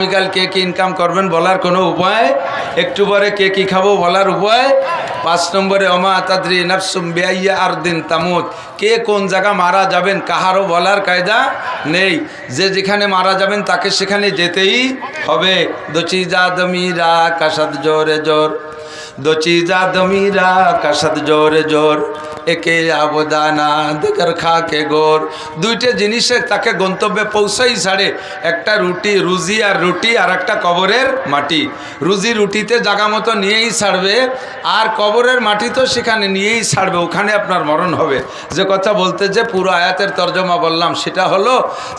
আগামীকাল কে কি ইনকাম করবেন বলার কোনো উপায়, একটু পরে কে কি খাবো বলার উপায়। 5 নম্বরে ওমা তাদরি নাফসুম বিআইয়ি আরদিন তামুত, কে কোন জায়গা মারা যাবেন কাহারও বলার কায়দা নেই। যে যেখানে মারা যাবেন তাকে সেখানে যেতেই হবে। দো চিজা দমিরা কাসাদ জোরে জোর, দো চিজা দমিরা কাসাদ জোরে জোর, একে আবদানা দেখার খাকে গোর। দুইটা জিনিসে তাকে গন্তব্যে পৌঁছাই ছাড়ে, একটা রুজি আর রুটি, আর একটা কবরের মাটি। রুজি রুটিতে জায়গা মতো নিয়েই ছাড়বে, আর কবরের মাটি তো সেখানে নিয়েই ছাড়বে, ওখানে আপনার মরণ হবে। যে কথা বলতে যে পুরো আয়াতের তর্জমা বললাম সেটা হলো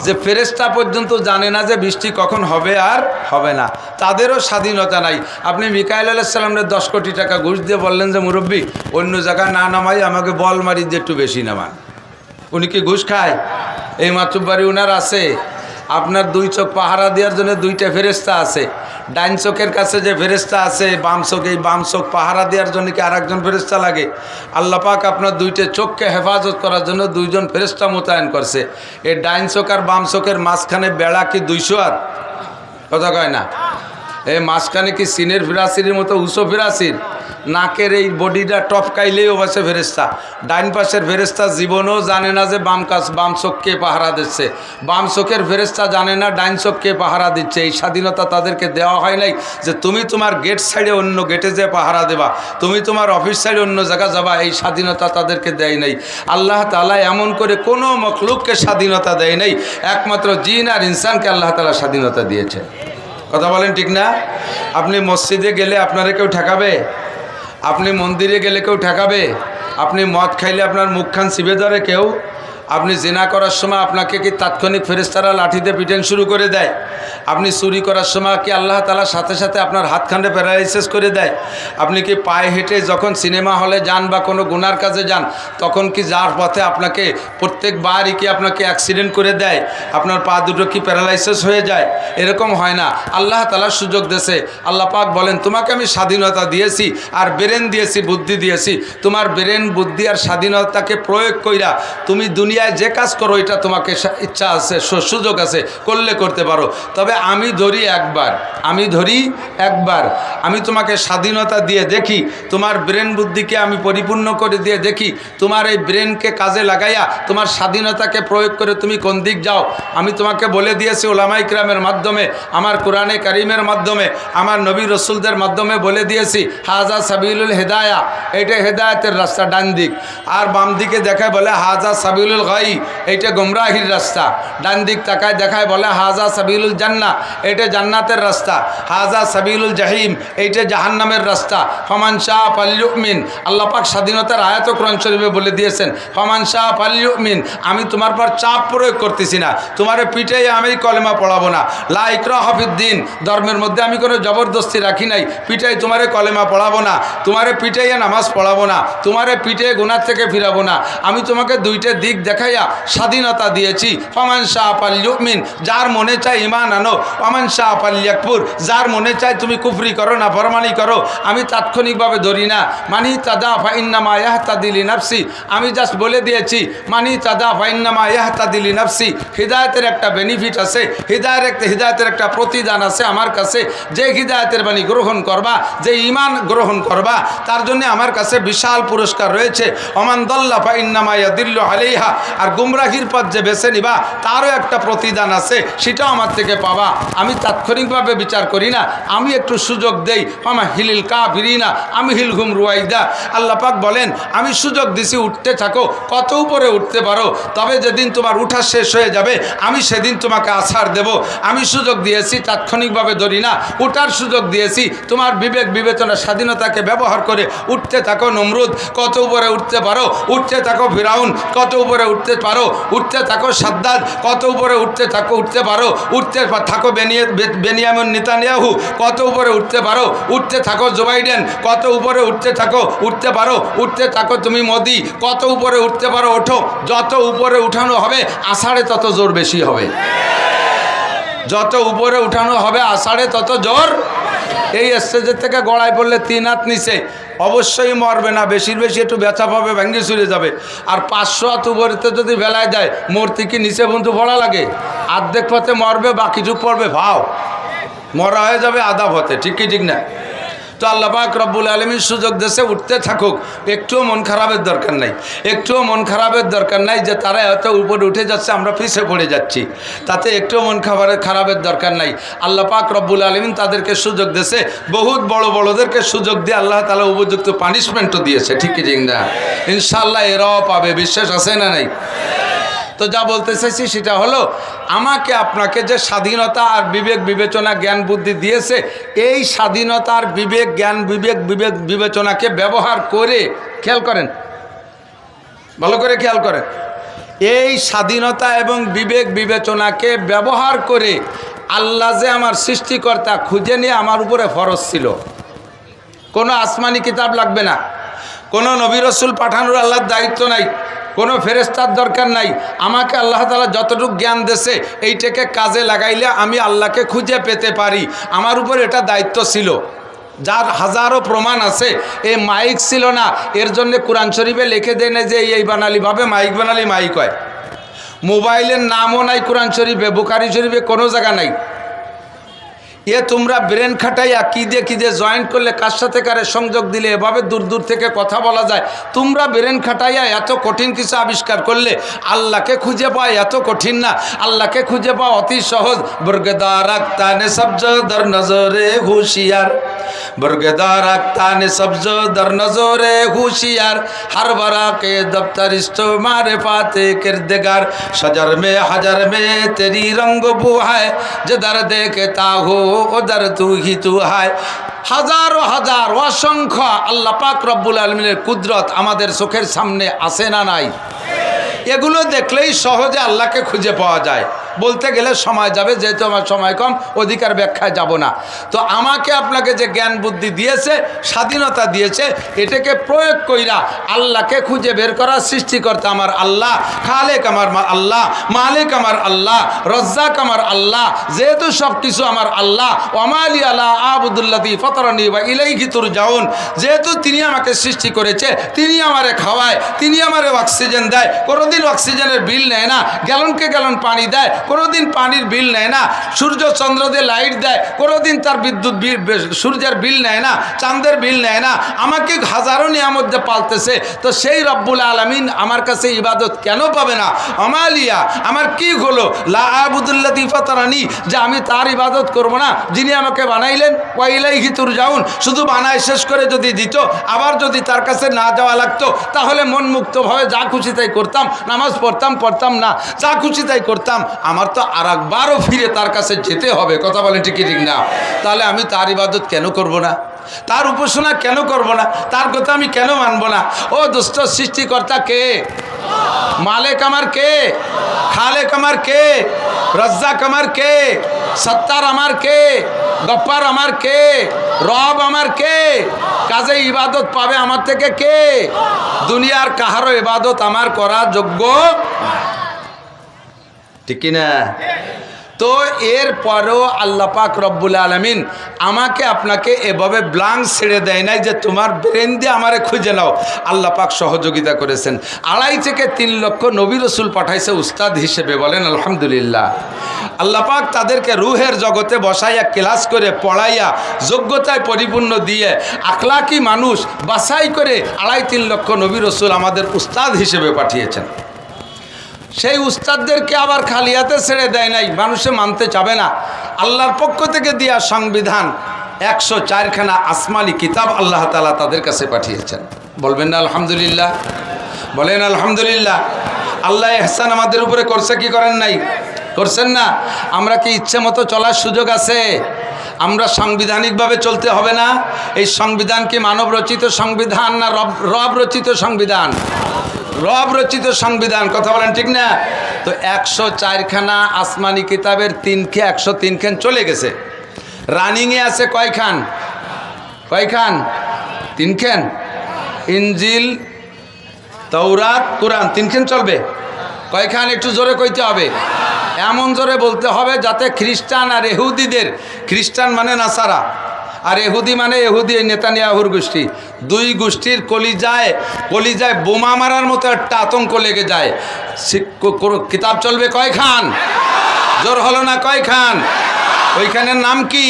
যে ফেরেশতা পর্যন্ত জানে না যে বৃষ্টি কখন হবে আর হবে না, তাদেরও স্বাধীনতা নাই। আপনি মিকাইল আলাইহিস সালামের 10 কোটি টাকা ঘুষ দিয়ে বললেন যে মুরব্বী অন্য জায়গায় না নামাই আমাকে বল মারি যে একটু বেশি নামান। উনি কি ঘুষ খায়? এই মাতুব্বারি উনার আছে। আপনার 2 চোখ পাহারা দেওয়ার জন্য 2টা ফেরেশতা আছে। ডাইন চোখের কাছে যে ফেরেশতা আছে বাম চোখ, এই বাম চোখ পাহারা দেওয়ার জন্য কি আরেকজন ফেরেশতা লাগে? আল্লাহ পাক আপনার 2টা চোখকে হেফাজত করার জন্য 2 জন ফেরেশতা মোতায়েন করছে। এই ডাইন চোখ আর বাম চোখের মাঝখানে বেড়া কি 200 হাত? কথা কয় না। এই মাঝখানে কি সিনের ফিরাসির মতো উঁচু ফিরাসির? নাকের এই বডিটা টপকাইলেই ও পাশে ফেরেশতা। ডাইন পাশের ফেরেশতা জীবনও জানে না যে বাম চোখকে পাহারা দিচ্ছে। বাম চোখের ফেরেশতা জানে না ডাইন চোখকে পাহারা দিচ্ছে। এই স্বাধীনতা তাদেরকে দেওয়া হয় নাই যে তুমি তোমার গেট সাইডে অন্য গেটে যে পাহারা দেবা, তুমি তোমার অফিস সাইডে অন্য জায়গা যাবা, এই স্বাধীনতা তাদেরকে দেয় নাই। আল্লাহ তাআলা এমন করে কোনো মখলুককে স্বাধীনতা দেয় নাই, একমাত্র জিন আর ইনসানকে আল্লাহ তাআলা স্বাধীনতা দিয়েছে। কথা বলেন ঠিক না? আপনি মসজিদে গেলে আপনারা কেউ ঠেকাবে? আপনি মন্দিরে গেলে কেউ ঠেকাবে? আপনি মদ খাইলে আপনার মুখখান চিপে ধরে কেউ? আপনি জিনা করার সময় আপনাকে কি তাৎক্ষণিক ফেরেশতারা লাঠিতে পিটান শুরু করে দেয়? আপনি চুরি করার সময় কি আল্লাহ তাআলা সাথে সাথে আপনার হাতখান্ডে প্যারালাইসিস করে দেয়? আপনি কি পায়ে হেঁটে যখন সিনেমা হলে যান বা কোনো গুনার কাজে যান তখন কি যার পথে আপনাকে প্রত্যেকবারই কি আপনাকে অ্যাক্সিডেন্ট করে দেয়? আপনার পা দুটো কি প্যারালাইসিস হয়ে যায়? এরকম হয় না। আল্লাহ তাআলা সুযোগ দেশে। আল্লাহ পাক বলেন তোমাকে আমি স্বাধীনতা দিয়েছি আর ব্রেন দিয়েছি, বুদ্ধি দিয়েছি। তোমার ব্রেন বুদ্ধি আর স্বাধীনতাকে প্রয়োগ কইরা তুমি দুনিয়ায় যে কাজ করো এটা তোমাকে ইচ্ছা আছে, সুযোগ আছে, করলে করতে পারো। তবে আমি ধরি একবার আমি তোমাকে স্বাধীনতা দিয়ে দেখি, তোমার ব্রেন বুদ্ধিকে আমি পরিপূর্ণ করে দিয়ে দেখি, তোমার এই ব্রেনকে কাজে লাগাইয়া তোমার স্বাধীনতাকে প্রয়োগ করে তুমি কোন দিক যাও। আমি তোমাকে বলে দিয়েছি ওলামায়ে কিরামের মাধ্যমে, আমার কোরআনে কারিমের মাধ্যমে, আমার নবী রসুলদের মাধ্যমে বলে দিয়েছি হাজা সাবিলুল হেদায়া, এইটা হেদায়েতের রাস্তা ডান দিক। আর বাম দিকে দেখায় বলে হাজা সাবিলুল গাই, এইটা গোমরাহির রাস্তা। ডান দিক তাকায় দেখায় বলে হাজা সাবিলুল জান্নাহ, এটা জান্নাতের রাস্তা। হাজা সাবিলুল জাহিম, এইটা জাহান্নামের রাস্তা। ফমান শাহ ফালইউমিন, আল্লাহ পাক স্বাধীনতার আয়াত কোরআন শরীফে বলে দিয়েছেন ফমান শাহ ফালইউমিন। আমি তোমার পর চাপ প্রয়োগ করতেছি না, তোমারে পিটাই আমি কলেমা পড়াবো না। লা ইকরাহা ফিদ্দিন, ধর্মের মধ্যে আমি কোনো জবরদস্তি রাখি নাই। পিটাই তোমারে কলেমা পড়াবো না, তোমারে পিটাইয়া নামাজ পড়াবো না, তোমারে পিটাই গুনাহ থেকে ফিরাবো না। আমি তোমাকে 2টা দিক দেখাইয়া স্বাধীনতা দিয়েছি। ফমান শাহ ফালইউমিন, যার মনে চায় ঈমান আনো। ওমান শাহ ফালইয়াকফুর, যার মনে চায় তুমি কুফরি করো না ফরমানি করো। আমি তাৎক্ষণিকভাবে ধরি না। মানি তাদা ফাইন্নামা ইয়াহতাদি লিনাফসি, আমি জাস্ট বলে দিয়েছি মানি তাদা ফাইন্নামা ইয়াহতাদি লিনাফসি। হিদায়াতের একটা বেনিফিট আছে, হিদায়াতের একটা প্রতিদান আছে আমার কাছে। যে হিদায়াতের বাণী গ্রহণ করবা, যে ঈমান গ্রহণ করবা, তার জন্য আমার কাছে বিশাল পুরস্কার রয়েছে। ওমান দাল্লা ফাইন্নামা ইয়াদিল্লু আলাইহা, আর গুমরাহির পথ যে বেছে নিবা তারও একটা প্রতিদান আছে, সেটাও আমার থেকে পাবা। আমি তাৎক্ষণিকভাবে বিচার করি না, আমি একটু সুযোগ দেই। আমা হিলিল কাফিরিনা আমি হিলহুম রুয়াইদা। আল্লাহ পাক বলেন আমি সুযোগ দিছি, উঠতে থাকো, কত উপরে উঠতে পারো। তবে যেদিন তোমার উঠা শেষ হয়ে যাবে আমি সেদিন তোমাকে আছাড় দেব। আমি সুযোগ দিয়েছি, তাৎক্ষণিকভাবে ধরি না। উঠার সুযোগ দিয়েছি, তোমার বিবেক বিবেচনা স্বাধীনতাকে ব্যবহার করে উঠতে থাকো। নমরুদ, কত উপরে উঠতে পারো, উঠতে থাকো। ফিরাউন, কত উপরে উঠতে পারো, উঠতে থাকো। সাদ্দাদ, কত উপরে উঠতে পারো, উঠতে থাকো। বেনিয়ামিন নেতানিয়াহু, কত উপরে উঠতে পারো, উঠতে থাকো। জো বাইডেন, কত উপরে উঠতে পারো, উঠতে থাকো। তুমি মোদি, কত উপরে উঠতে পারো, ওঠো। যত উপরে উঠানো হবে আষাঢ়ে তত জোর বেশি হবে। যত উপরে উঠানো হবে আষাঢ়ে তত জোর। এই স্টেজের থেকে গড়াই পড়লে 3 হাত নিচে অবশ্যই মরবে না, বেশি একটু ব্যথা পাবে, ভেঙে চলে যাবে। আর 500 হাত উপরেতে যদি বেলায় দেয় মূর্তি কি নিচে বন্ধু পড়া লাগে? অর্ধেক পথে মরবে, বাকিটুক পড়বে ভাও। মরা হয়ে যাবে আদাব হতে, ঠিক কি ঠিক না? তো আল্লাহ পাক রব্বুল আলামিন সুযোগ দেশে উঠতে থাকুক, একটুও মন খারাপের দরকার নাই, একটুও মন খারাপের দরকার নাই যে তারা এত উপরে উঠে যাচ্ছে আমরা পিছিয়ে পড়ে যাচ্ছি, তাতে একটুও মন খারাপের দরকার নাই। আল্লাহ পাক রব্বুল আলামিন তাদেরকে সুযোগ দেশে, বহুত বড় বড়দেরকে সুযোগ দিয়ে আল্লাহ তাআলা উপযুক্ত পানিশমেন্টও দিয়েছে, ঠিক কি ঠিক না? ইনশাআল্লাহ এরাও পাবে, বিশ্বাস আছে না নাই? তো যা বলতে চাইছি সেটা হলো, আমাকে আপনাকে যে স্বাধীনতা আর বিবেক বিবেচনা জ্ঞান বুদ্ধি দিয়েছে, এই স্বাধীনতা আর বিবেক জ্ঞান বিবেক বিবেচনাকে ব্যবহার করে, খেয়াল করেন, ভালো করে খেয়াল করেন, এই স্বাধীনতা এবং বিবেক বিবেচনাকে ব্যবহার করে আল্লাহ যে আমার সৃষ্টিকর্তা খুঁজে নিয়ে আমার উপরে ফরজ ছিল। কোনো আসমানি কিতাব লাগবে না, কোনো নবী রাসূল পাঠানোর আল্লাহর দায়িত্ব নাই, কোনো ফেরেশতার দরকার নাই। আমাকে আল্লাহ তাআলা যতটুকু জ্ঞান দেশে এইটাকে কাজে লাগাইলে আমি আল্লাহকে খুঁজে পেতে পারি, আমার উপর এটা দায়িত্ব ছিল। যার হাজারো প্রমাণ আছে। এই মাইক ছিল না, এর জন্য কোরআন শরীফে লিখে দেয় না যে এই বানালিভাবে মাইক বানালি মাইক হয়। মোবাইলের নামও নাই কোরআন শরীফে, বুখারী শরীফে কোনো জায়গা নাই। এ তোমরা ব্রেন খাটাইয়া কী দিয়ে জয়েন্ট করলে কার সাথে কারে সংযোগ দিলে এভাবে দূর দূর থেকে কথা বলা যায়, তোমরা ব্রেন খাটাইয়া এত কঠিন কিছু আবিষ্কার করলে আল্লাহকে খুঁজে পাওয়া এত কঠিন না, আল্লাহকে খুঁজে পাওয়া অতি সহজ। বর্গেদার আক্তানে সবজ দর নজরে হুশিয়ার, বর্গেদার আক্তানে সবজ দর নজরে হুশিয়ার, हर बरा के दफ्तर इस्तो मारे पाते किरदगार, शजर में हजर में तेरी रंग बू है, जिधर देखता हो उधर तू ही तू है। হাজারো হাজার অসংখ্য আল্লাহ পাক রব্বুল আলামিনের কুদরত আমাদের চোখের সামনে আছে না নাই? এগুলো দেখলেই সহজে আল্লাহকে খুঁজে পাওয়া যায়। বলতে গেলে সময় যাবে, যেহেতু আমার সময় কম, অধিকার ব্যাখ্যায় যাব না। তো আমাকে আপনাকে যে জ্ঞান বুদ্ধি দিয়েছে, স্বাধীনতা দিয়েছে, এটাকে প্রয়োগ কইরা আল্লাহকে খুঁজে বের করা। সৃষ্টিকর্তা আমার আল্লাহ, খালেক আমার আল্লাহ, মালিক আমার আল্লাহ, রজ্জাক আমার আল্লাহ, যেহেতু সব কিছু আমার আল্লাহ। ওমালি আলা আবুদুল্লাতি ফতরানি বা ইলাইহি তুরজাউন, যেহেতু তিনি আমাকে সৃষ্টি করেছে, তিনি আমারে খাওয়ায়, তিনি আমারে অক্সিজেন দেয়, কোনোদিন অক্সিজেনের বিল নেয় না, গ্যালনকে গ্যালন পানি দেয়, কোনোদিন পানির বিল নেয় না, সূর্য চন্দ্র দিয়ে লাইট দেয়, কোনোদিন তার বিদ্যুৎ বিল, সূর্যের বিল নেয় না, চাঁদের বিল নেয় না, আমাকে হাজারো নিয়ামত দিয়ে পালতেছে। তো সেই রব্বুল আলামিন আমার কাছে ইবাদত কেন পাবে না? আমালিয়া, আমার কি হলো? লা আবুদুল্লাতি ফাতারানি, যে আমি তার ইবাদত করব না যিনি আমাকে বানাইলেন। ওয়া ইলাইহি তুরজাউন, শুধু বানায় শেষ করে যদি দিত, আবার যদি তার কাছে না যাওয়া লাগতো, তাহলে মন মুক্তভাবে যা খুশি তাই করতাম, নামাজ পড়তাম না, যা খুশি তাই করতাম। আমার তো আর একবারও ফিরে তার কাছে যেতে হবে, কথা বলেন ঠিক ঠিক না? তাহলে আমি তার ইবাদত কেন করব না? তার উপাসনা কেন করব না? তার কথা আমি কেন মানব না? ও দোস্ত, সৃষ্টিকর্তা কে? মালিক আমার কে? খালেক আমার কে? রজ্জাক আমার কে? সত্তার আমার কে? গফ্ফার আমার কে? রব আমার কে? কাজে ইবাদত পাবে আমার থেকে কে? দুনিয়ার কাহারও ইবাদত আমার করার যোগ্য, ঠিক না? তো এর পরেও আল্লাহ পাক রব্বুল আলামিন আমাকে আপনাকে এভাবে ব্লাঙ্ক ছেড়ে দেয় নাই যে তোমার ব্রেন দিয়ে আমারে খুঁজে নাও। আল্লাহ পাক সহযোগিতা করেছেন। 2.5 থেকে 3 লক্ষ নবী রাসূল পাঠাইছে উস্তাদ হিসেবে, বলেন আলহামদুলিল্লাহ। আল্লাহ পাক তাদেরকে রুহের জগতে বসাইয়া ক্লাস করে পড়াইয়া যোগ্যতায় পরিপূর্ণ দিয়ে আখলাকি মানুষ বাছাই করে 2.5-3 লক্ষ নবী রাসূল আমাদের উস্তাদ হিসেবে পাঠিয়েছেন। সেই উস্তাদদেরকে আবার খালি হাতে ছেড়ে দেয় নাই, মানুষে মানতে চাবে না। আল্লাহর পক্ষ থেকে দেয়া সংবিধান 104খানা আসমানি কিতাব আল্লাহ তাআলা তাদের কাছে পাঠিয়েছেন। বলবেন না আলহামদুলিল্লাহ? বলেন আলহামদুলিল্লাহ। আল্লাহ ইহসান আমাদের উপরে করছে কি করেন নাই? করছেন না? আমরা কি ইচ্ছে মতো চলার সুযোগ আছে? আমরা সাংবিধানিকভাবে চলতে হবে না? এই সংবিধান কি মানব রচিত সংবিধান না রব রচিত সংবিধান? রব রচিত সংবিধান, কথা বলেন ঠিক না? তো 104খানা আসমানি কিতাবের 103 খান চলে গেছে। রানিংয়ে আছে কয়খান? 3 খান। ইনজিল, তৌরাত, কোরআন 3 খান চলবে। কয়খান? একটু জোরে কইতে হবে, এমন জোরে বলতে হবে যাতে খ্রিস্টান আর ইহুদিদের, খ্রিস্টান মানে নাসারা আর ইহুদি মানে ইহুদি, নেতানিয়াহুর গোষ্ঠী, 2 গোষ্ঠীর কলিজায় বোমা মারার মতো একটা আতঙ্ক লেগে যায়। কিতাব চলবে কয়খান? জোর হলো না? কয়খান? ওইখানের নাম কি?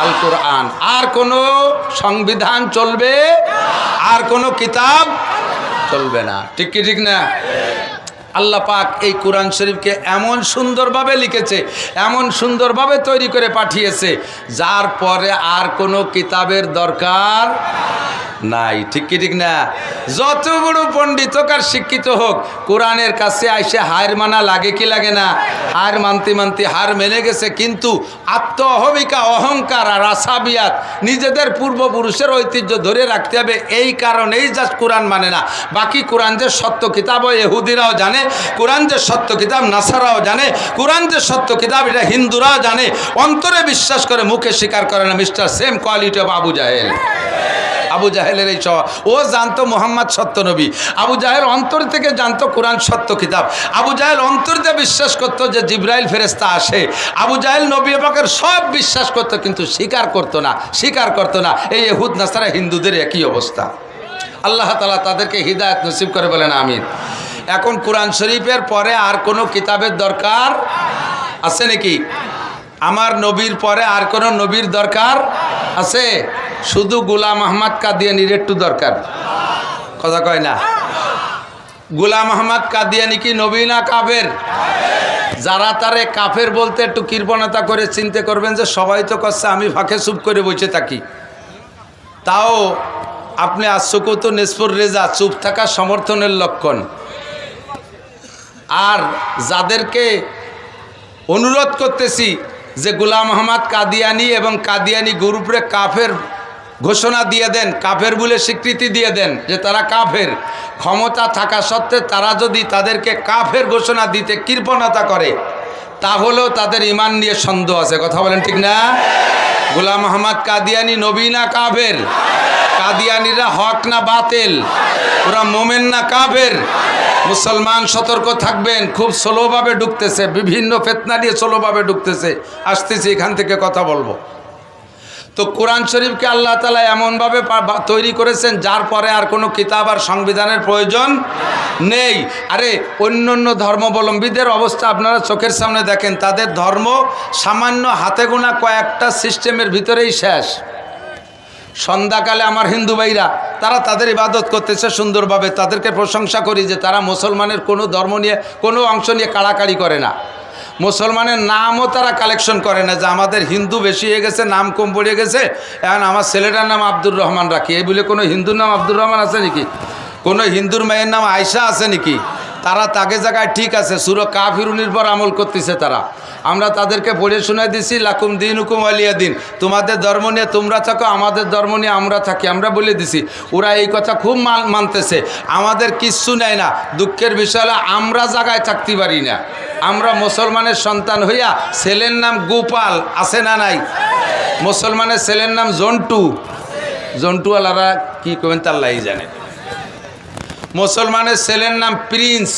আল কোরআন। আর কোনো সংবিধান চলবে, আর কোনো কিতাব চলবে না। ঠিক কি ঠিক না? আল্লাহ পাক এই কোরআন শরীফকে এমন সুন্দরভাবে লিখেছে, এমন সুন্দরভাবে তৈরি করে পাঠিয়েছে, যার পরে আর কোনো কিতাবের দরকার নাই। ঠিক কি ঠিক না? যত বড় পণ্ডিত হোক আর শিক্ষিত হোক, কোরআনের কাছে আইসে হার মানা লাগে কি লাগে না? হার মানতে মানতে হার মেনে গেছে, কিন্তু আত্ম অহমিকা, অহংকার আর আসাবিয়াত, নিজেদের পূর্বপুরুষের ঐতিহ্য ধরে রাখতে হবে, এই কারণেই জাস্ট কোরআন মানে না। বাকি কোরআন যে সত্য কিতাব ইহুদিরাও জানে, কোরআন যে সত্য কিতাব নাসারাও জানে, কোরআন যে সত্য কিতাব এটা হিন্দুরাও জানে, অন্তরে বিশ্বাস করে, মুখে স্বীকার করে না। Mister same quality of Abu জাহেল। আবু জাহেলের এই স্বভাব। ও জানতো মোহাম্মদ সত্য নবী, আবু জাহেল অন্তর থেকে জানতো কোরআন সত্য কিতাব, আবু জাহেল অন্তর দিয়ে বিশ্বাস করতো যে জিব্রাইল ফেরেশতা আসে, আবু জাহেল নবী পাকের সব বিশ্বাস করতো, কিন্তু স্বীকার করতো না, স্বীকার করতো না। এই ইহুদ নাসারা হিন্দুদের একই অবস্থা। আল্লাহ তাআলা তাদেরকে হিদায়াত নসিব করে, বলেন আমিন। এখন কোরআন শরীফের পরে আর কোনো কিতাবের দরকার আছে নাকি? আমার নবীর পরে আর কোনো নবীর দরকার আছে? শুধু গোলাম আহমদ কাদিয়ানির একটু দরকার, কথা কয় না? গোলাম আহমদ কাদিয়ানি কি নবী না কাফের? যারা তারে কাফের বলতে একটু কৃপণতা করে চিন্তা করবেন যে সবাই তো করছে, আমি ফাঁকে চুপ করে বসে থাকি। তাও আপনি আশুকুত নিসফুর রেজা, চুপ থাকা সমর্থনের লক্ষণ। আর যাদেরকে অনুরোধ করতেছি যে গোলাম আহমদ কাদিয়ানি এবং কাদিয়ানি গ্রুপরে কাফের ঘোষণা দিয়ে দেন, কাফের বলে স্বীকৃতি দিয়ে দেন যে তারা কাফের, ক্ষমতা থাকা সত্ত্বে তারা যদি তাদেরকে কাফের ঘোষণা দিতে কৃপণতা করে, তাহলেও তাদের ঈমান নিয়ে সন্দেহ আছে। কথা বলেন ঠিক না? গোলাম আহমদ কাদিয়ানি নবী না কাফের? কাদিয়ানিরা হক না বাতিল? ওরা মোমেন না কাফের? মুসলমান সতর্ক থাকবেন, খুব স্লোভাবে ঢুকতেছে, বিভিন্ন ফিতনা নিয়ে স্লোভাবে ঢুকতেছে। আসতেছি, এখান থেকে কথা বলবো। তো কোরআন শরীফকে আল্লাহ তাআলা এমনভাবে তৈরি করেছেন যার পরে আর কোনো কিতাব আর সংবিধানের প্রয়োজন নেই। আরে অন্য অন্য ধর্মাবলম্বীদের অবস্থা আপনারা চোখের সামনে দেখেন, তাদের ধর্ম সামান্য হাতে গোনা কয়েকটা সিস্টেমের ভিতরেই শেষ। সন্ধ্যাকালে আমার হিন্দু ভাইরা তারা তাদের ইবাদত করতেছে সুন্দরভাবে, তাদেরকে প্রশংসা করি যে তারা মুসলমানের কোনো ধর্ম নিয়ে, কোনো অংশ নিয়ে কাড়াকাড়ি করে না। মুসলমানের নামও তারা কালেকশন করে না, যে আমাদের হিন্দু বেশি হয়ে গেছে, নাম কম পড়ে গেছে, এখন আমার ছেলেটার নাম আব্দুর রহমান রাখি। এই বলে কোনো হিন্দুর নাম আব্দুর রহমান আছে নাকি? কোনো হিন্দুর মেয়ের নাম আয়সা আছে নাকি? তারা তাকে জায়গায় ঠিক আছে, সূরা কাফিরুনের পর আমল করতেছে তারা। আমরা তাদেরকে পড়ে শুনে দিছি, লাকুম দিন হুকুম আলিয়া দিন, তোমাদের ধর্ম নিয়ে তোমরা থাকো, আমাদের ধর্ম নিয়ে আমরা থাকি, আমরা বলে দিছি। ওরা এই কথা খুব মানতেছে, আমাদের কিচ্ছু নেয় না। দুঃখের বিষয় হলো আমরা জায়গায় থাকতে পারি না। আমরা মুসলমানের সন্তান হইয়া ছেলের নাম গোপাল আছে না নাই? মুসলমানের ছেলের নাম জন্টু, জন্টুওয়ালারা কি করবেন তাল্লাই জানে। মুসলমানের ছেলের নাম প্রিন্স,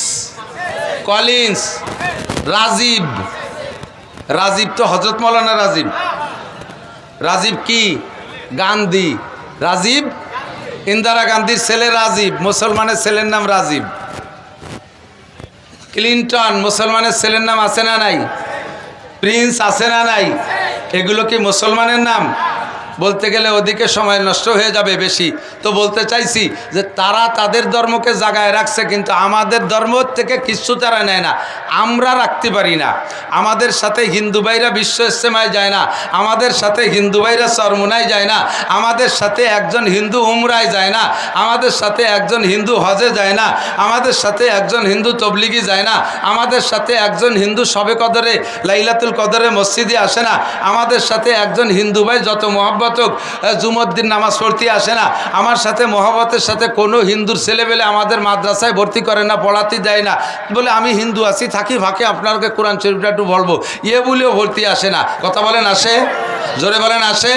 কলিন্স, রাজীব। রাজীব তো হজরত মৌলানা রাজীব। রাজীব কি? গান্ধী। রাজীব ইন্দিরা গান্ধীর ছেলে রাজীব, মুসলমানের ছেলের নাম রাজীব। ক্লিন্টন মুসলমানের ছেলের নাম আছে না নাই? প্রিন্স আছে না নাই? এগুলো কি মুসলমানের নাম? বলতে গেলে ওদিকে সময় নষ্ট হয়ে যাবে বেশি। তো বলতে চাইছি যে তারা তাদের ধর্মকে জাগায় রাখছে, কিন্তু আমাদের ধর্ম থেকে কিছু তারা নেয় না, আমরা রাখতে পারি না। আমাদের সাথে হিন্দু ভাইরা বিশ্ব ইজতেমায় যায় না, আমাদের সাথে হিন্দু ভাইরা চরমোনায় যায় না, আমাদের সাথে একজন হিন্দু উমরায় যায় না, আমাদের সাথে একজন হিন্দু হজে যায় না, আমাদের সাথে একজন হিন্দু তবলিগি যায় না, আমাদের সাথে একজন হিন্দু শবে কদরে, লাইলাতুল কদরে মসজিদে আসে না, আমাদের সাথে একজন হিন্দু ভাই যত মহব্বত জুমার দিন নামাজ পড়তে আসে না, আমার সাথে মহব্বতের সাথে কোনো হিন্দুর ছেলেবেলে আমাদের মাদ্রাসায় ভর্তি করে না, পড়াতে দেয় না, বলে আমি হিন্দু আছি থাকি ফাঁকে আপনাকে কোরআন শরীফটা একটু বলবো, বলেও ভর্তি আসে না। কথা বলেন আসে? জোরে বলেন আসে?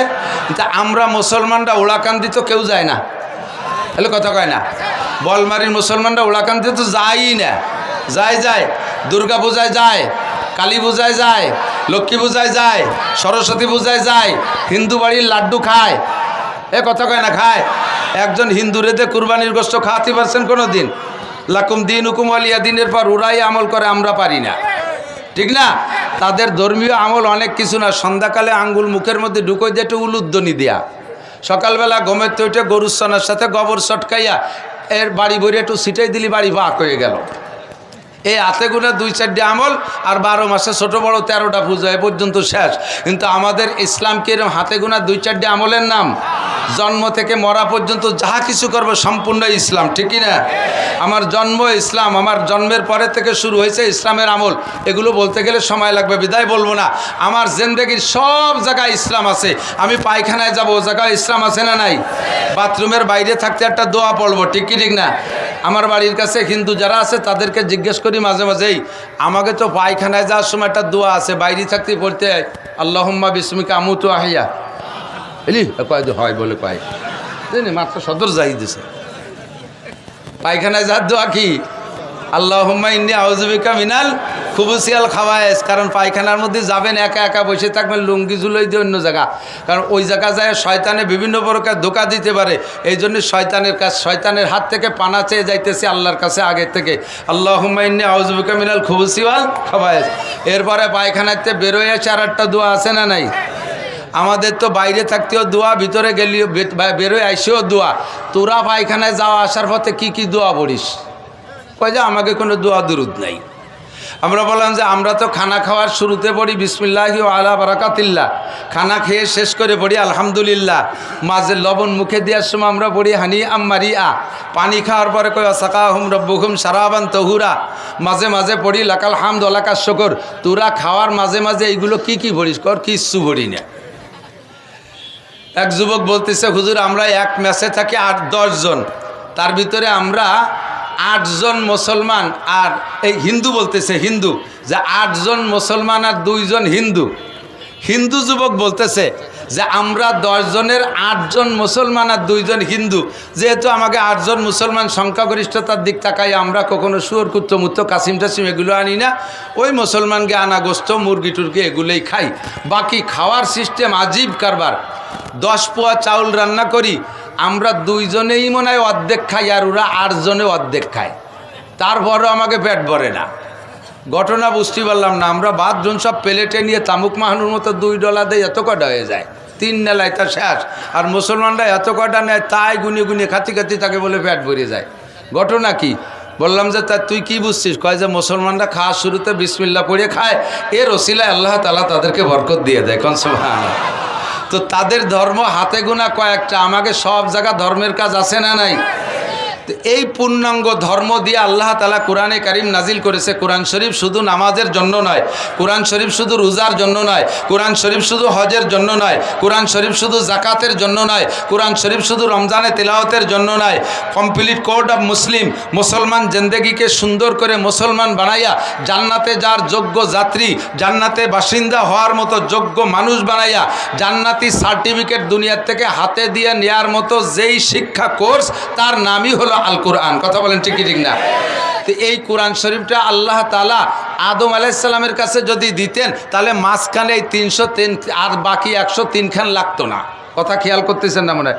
তা আমরা মুসলমানরা ওলাকান্দি তো কেউ যায় না, তাহলে কথা কয় না। বলমারির মুসলমানরা ওলাকান্দি তো যায়ই না। যায় দুর্গা পূজায় যায়, কালী পূজায় যায়, লক্ষ্মী পূজায় যায়, সরস্বতী পূজায় যায়, হিন্দু বাড়ির লাড্ডু খায়। কথা কয় না? খায়। একজন হিন্দু রেতে কুরবানির গোশত খাওয়াতে পারছেন কোনো দিন? লাকুম দিন হুকুম আলিয়া দিনের পর ওরাই আমল করে, আমরা পারি না, ঠিক না? তাদের ধর্মীয় আমল অনেক কিছু না, সন্ধ্যাকালে আঙ্গুল মুখের মধ্যে ঢুকোই দিয়ে একটু উলুধ্বনি দেয়া, সকালবেলা গমের তো উঠে গরুর সনার সাথে গোবর ছটকাইয়া এর বাড়ি ভরে একটু ছিটাই দিলি, বাড়ি ভাগ হয়ে গেল। এই হাতে গুনে 2-4টি আমল, আর 12 মাসে ছোট বড় 13টা পূজা এ পর্যন্ত শেষ। কিন্তু আমাদের ইসলাম কি এরকম হাতে গোনা 2-4টি আমলের নাম? জন্ম থেকে মরা পর্যন্ত যাহা কিছু করবে সম্পূর্ণ ইসলাম, ঠিক না? আমার জন্ম ইসলাম, আমার জন্মের পরে থেকে শুরু হয়েছে ইসলামের আমল। এগুলো বলতে গেলে সময় লাগবে, বিদায় বলবো না। আমার জিন্দেগির সব জায়গায় ইসলাম আছে। আমি পায়খানায় যাব, ও জায়গায় ইসলাম আছে না নাই? বাথরুমের বাইরে থাকতে একটা দোয়া পড়বো, ঠিক কি ঠিক না? আমার বাড়ির কাছে হিন্দু যারা আছে তাদেরকে জিজ্ঞেস করি মাঝে মাঝেই, আমাকে তো পায়খানায় যাওয়ার সময় একটা দোয়া আছে, বাইরে থাকতে পড়তে হয়, আল্লাহুম্মা বিসমিকা আমুতু আহিয়া, এলি কয় হয় বলে কয় জানি মাত্র সদর যাই দিছে। পায়খানায় যাওয়ার দোয়া কি? আল্লাহুম্মা ইন্নী আউযু বিকা মিনাল খুবুসিয়াল খাওয়ায়েস। কারণ পায়খানার মধ্যে যাবেন, একা একা বসে থাকবেন, লুঙ্গি ঝুলোই দিয়ে অন্য জায়গা, কারণ ওই জায়গা যায় শয়তানে বিভিন্ন প্রকার ধোঁকা দিতে পারে। এই জন্য শয়তানের কাছে, শয়তানের হাত থেকে পানা চেয়ে যাইতেছে আল্লাহর কাছে আগে থেকে, আল্লাহুম্মা ইন্নী আউযু বিকা মিনাল খুবুসিয়াল খাওয়ায়েস। এরপরে পায়খানাতে বেরোয় এসে আর একটা দোয়া আছে না নাই? আমাদের তো বাইরে থাকতেও দোয়া, ভিতরে গেলেও, বেরোয় আইসেও দোয়া। তোরা পায়খানায় যাওয়া আসার পথে কি কি দোয়া পড়িস? কয় যে আমাকে কোনো দোয়া দুরুদ নাই। আমরা বললাম যে আমরা তো খানা খাওয়ার শুরুতে পড়ি বিসমিল্লাহি ওয়া আলা বারাকাতিল্লাহ, খানা খেয়ে শেষ করে পড়ি আলহামদুলিল্লাহ, মাঝে লবণ মুখে দেওয়ার সময় আমরা পড়ি হানি আম্মারিয়া, পানি খাওয়ার পরে কই সাকাহুম রব্বুকুম শারাবান তাহুরা, মাঝে মাঝে পড়ি লাকাল হামদ ওয়া লাকাশ শুকর। তোরা খাওয়ার মাঝে মাঝে এইগুলো কি কি পড়িস? কর কিচ্ছু পড়ি না। এক যুবক বলতেছে, হুজুর আমরা এক ম্যাচে থাকি 8-10 জন, তার ভিতরে আমরা 8 জন মুসলমান আর এই হিন্দু, বলতেছে হিন্দু, যে 8 জন মুসলমান আর 2 জন হিন্দু। হিন্দু যুবক বলতেছে যে আমরা 10 জনের 8 জন মুসলমান আর 2 জন হিন্দু। যেহেতু আমাকে 8 জন মুসলমান সংখ্যাগরিষ্ঠতার দিক তাকাই, আমরা কখনো শুয়োর কুত্ত মুত্ত কাসিম টাসিম এগুলো আনি না, ওই মুসলমানকে আনা গোস্ত মুরগি টুরগি এগুলোই খাই। বাকি খাওয়ার সিস্টেম আজীব কারবার। 10 পোয়া চাউল রান্না করি, আমরা 2 জনেই মনে হয় অর্ধেক খাই, আর ওরা 8 জনে অর্ধেক খায়, তারপরও আমাকে পেট ভরে না। ঘটনা বুঝতে পারলাম না। আমরা বাথরুম সব প্লেটে নিয়ে তামুক মাহানুর মতো $2 দেয়, এত কটা হয়ে যায়, 3 নেলায় তা শেষ। আর মুসলমানরা এত কটা নেয়, তাই গুনে গুনে খাতি খাতি তাকে বলে পেট ভরে যায়। ঘটনা কি? বললাম যে তা তুই কি বুঝছিস? কয় যে মুসলমানরা খাওয়ার শুরুতে বিসমিল্লাহ পড়ে খায়, এর ওসিলায় আল্লাহ তাআলা তাদেরকে বরকত দিয়ে দেয়। কোন সুবহানাল্লাহ। তো তাদের ধর্ম হাতে গোনা কয়েকটা, আমাকে সব জায়গা ধর্মের কাজ আছে না নাই? তো এই পূর্ণাঙ্গ ধর্ম দিয়ে আল্লাহ তাআলা কোরআনে কারিম নাজিল করেছে। কোরআন শরীফ শুধু নামাজের জন্য নয়, কোরআন শরীফ শুধু রোজার জন্য নয়, কোরআন শরীফ শুধু হজের জন্য নয়, কোরআন শরীফ শুধু জাকাতের জন্য নয়, কোরআন শরীফ শুধু রমজানে তেলাওয়াতের জন্য নয়। কমপ্লিট কোড অফ মুসলিম, মুসলমান জিন্দেগিকে সুন্দর করে মুসলমান বানাইয়া জান্নাতে যার যোগ্য যাত্রী, জান্নাতে বাসিন্দা হওয়ার মতো যোগ্য মানুষ বানাইয়া জান্নাতি সার্টিফিকেট দুনিয়ার থেকে হাতে দিয়ে নেয়ার মতো যেই শিক্ষা কোর্স, তার নামই হলো আল কোরআন। কথা বলেন ঠিক কি ঠিক না? তো এই কোরআন শরীফটা আল্লাহ তাআলা আদম আলাইহিস সালামের কাছে যদি দিতেন, তাহলে মাঝখানে এই 303 আর বাকি 103 খান লাগতো না। কথা খেয়াল করতেছেন না মনে হয়?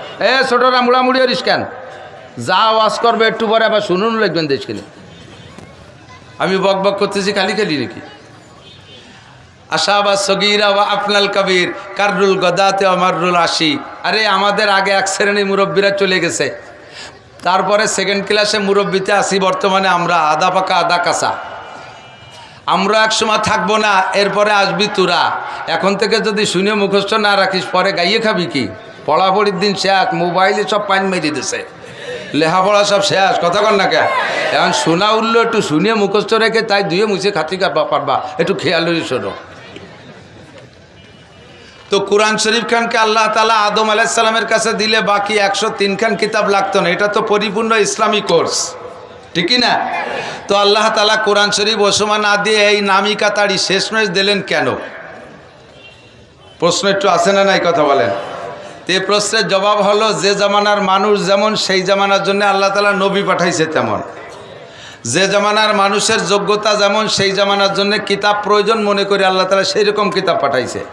ছোটরা মুড়ামুড়ি হরিস কেন? যা ওয়াজ করবে একটু পরে আবার শুনুন লিখবেন দেশখানে। আমি বক বক করতেছি খালি খালি নাকি? আশাবা সগীরা ওয়া আফনাল কবির কাররুল গদাতে অমারুল আশি। আরে আমাদের আগে এক শ্রেণী মুরব্বীরা চলে গেছে, তারপরে সেকেন্ড ক্লাসে মুরব্বিতে আসি। বর্তমানে আমরা আদা পাকা আদা কাঁচা, আমরা এক সময় থাকবো না, এরপরে আসবি তোরা। এখন থেকে যদি শুনে মুখস্থ না রাখিস, পরে গাইয়ে খাবি কি? পড়াপড়ির দিন শেষ, মোবাইলে সব পাইন মেরে দিছে, লেখাপড়া সব শেষ। কথা কর না কে? এখন শোনা উঠলো, একটু শুনে মুখস্থ রেখে তাই ধুয়ে মুছে খাতি পারবা, একটু খেয়ালি শোনো। তো কোরআন শরীফ খানকে আল্লাহ তাআলা আদম আলাইহিস সালামের কাছে দিলে বাকি 103 খান কিতাব লাগতো না। এটা তো পরিপূর্ণ ইসলামী কোর্স, ঠিকই না? তো আল্লাহ তাআলা কোরআন শরীফ ওসমা না দিয়ে এই নামিকা তাড়ি শেষমেশ দিলেন কেন? প্রশ্ন একটু আসে না নাই? কথা বলেন। তো এই প্রশ্নের জবাব হলো, যে জামানার মানুষ যেমন সেই জামানার জন্য আল্লাহ তাআলা নবী পাঠাইছে তেমন, যে জামানার মানুষের যোগ্যতা যেমন সেই জামানার জন্য কিতাব প্রয়োজন মনে করে আল্লাহ তাআলা সেই রকম কিতাব পাঠাইছে।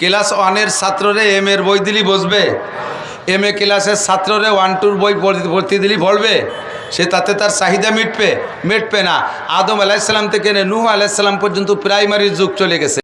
ক্লাস 1-এর ছাত্ররে এম-এর বই দিলি বসবে? এম-এ ক্লাসের ছাত্ররে 1-2 বই পড়তে দিলি পড়বে? সে তাতে তার চাহিদা মিটবে না। আদম আলাইহিস সালাম থেকে নূহ আলাইহিস সালাম পর্যন্ত প্রাইমারি যুগ চলে গেছে।